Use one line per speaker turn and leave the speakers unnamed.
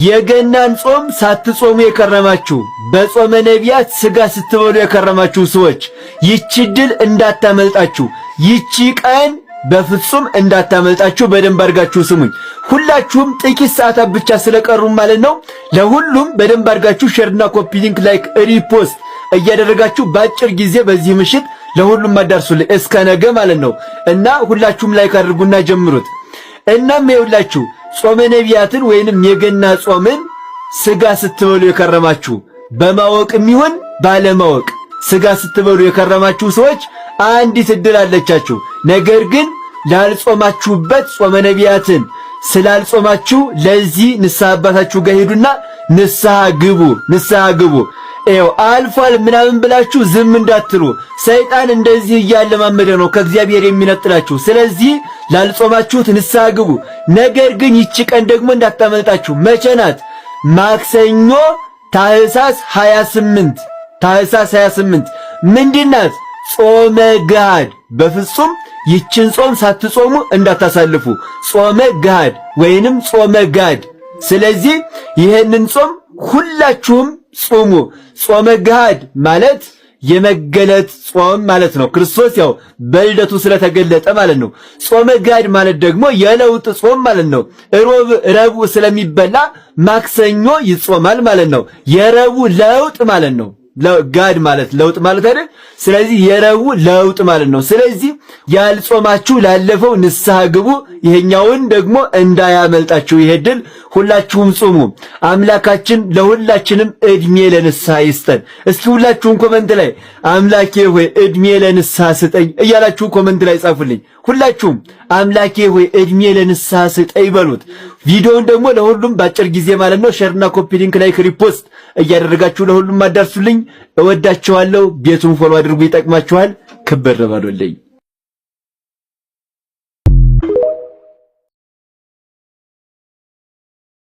የገናን ጾም ሳትጾሙ የከረማችሁ በጾመ ነቢያት ስጋ ስትበሉ የከረማችሁ ሰዎች ይቺ ድል እንዳታመልጣችሁ፣ ይቺ ቀን በፍጹም እንዳታመልጣችሁ። በደንብ አድርጋችሁ ስሙኝ። ሁላችሁም ጥቂት ሰዓታት ብቻ ስለቀሩ ማለት ነው። ለሁሉም በደንብ አድርጋችሁ ሼርና ኮፒ ሊንክ፣ ላይክ፣ ሪፖስት እያደረጋችሁ በአጭር ጊዜ በዚህ ምሽት ለሁሉም አዳርሱልኝ እስከ ነገ ማለት ነው። እና ሁላችሁም ላይክ አድርጉና ጀምሩት። እናም ይኸውላችሁ ጾመ ነቢያትን ወይንም የገና ጾምን ስጋ ስትበሉ የከረማችሁ በማወቅም ይሁን ባለማወቅ ስጋ ስትበሉ የከረማችሁ ሰዎች አንዲት ዕድል አለቻችሁ። ነገር ግን ላልጾማችሁበት ጾመ ነቢያትን ስላልጾማችሁ ለዚህ ንስሐ አባታችሁ ጋር ሄዱና ንስሐ ግቡ። አልፏል ምናምን ብላችሁ ዝም እንዳትሉ። ሰይጣን እንደዚህ እያለማመደ ነው ከእግዚአብሔር የሚነጥላችሁ። ስለዚህ ላልጾማችሁት ንስሐ ግቡ። ነገር ግን ይቺ ቀን ደግሞ እንዳታመልጣችሁ። መቼ ናት? ማክሰኞ ታኅሳስ 28 ምንድናት? ጾመ ገሃድ። በፍጹም ይችን ጾም ሳትጾሙ እንዳታሳልፉ። ጾመ ገሃድ ወይንም ጾመ ጋድ። ስለዚህ ይሄንን ጾም ሁላችሁም ጾሙ። ጾመ ገሃድ ማለት የመገለጥ ጾም ማለት ነው። ክርስቶስ ያው በልደቱ ስለተገለጠ ማለት ነው። ጾመ ጋድ ማለት ደግሞ የለውጥ ጾም ማለት ነው። ረቡዕ ስለሚበላ ማክሰኞ ይጾማል ማለት ነው። የረቡዕ ለውጥ ማለት ነው። ጋድ ማለት ለውጥ ማለት አይደል? ስለዚህ የረቡዕ ለውጥ ማለት ነው። ስለዚህ ያልጾማችሁ ላለፈው ንስሐ ግቡ። ይሄኛውን ደግሞ እንዳያመልጣችሁ ይሄ ድል። ሁላችሁም ጾሙ። አምላካችን ለሁላችንም እድሜ ለንስሐ ይስጠን። እስኪ ሁላችሁም ኮመንት ላይ አምላኬ ሆይ እድሜ ለንስሐ ስጠኝ እያላችሁ ኮመንት ላይ ጻፉልኝ። ሁላችሁም አምላኬ ሆይ እድሜ ለንስሐ ስጠኝ በሉት። ቪዲዮውን ደግሞ ለሁሉም ባጭር ጊዜ ማለት ነው ሼርና ኮፒ ሊንክ፣ ላይክ፣ ሪፖስት እያደረጋችሁ ለሁሉም አዳርሱልኝ። እወዳችኋለሁ። ቤቱን ፎሎ አድርጉ፣ ይጠቅማችኋል። ክብር ባዶልኝ።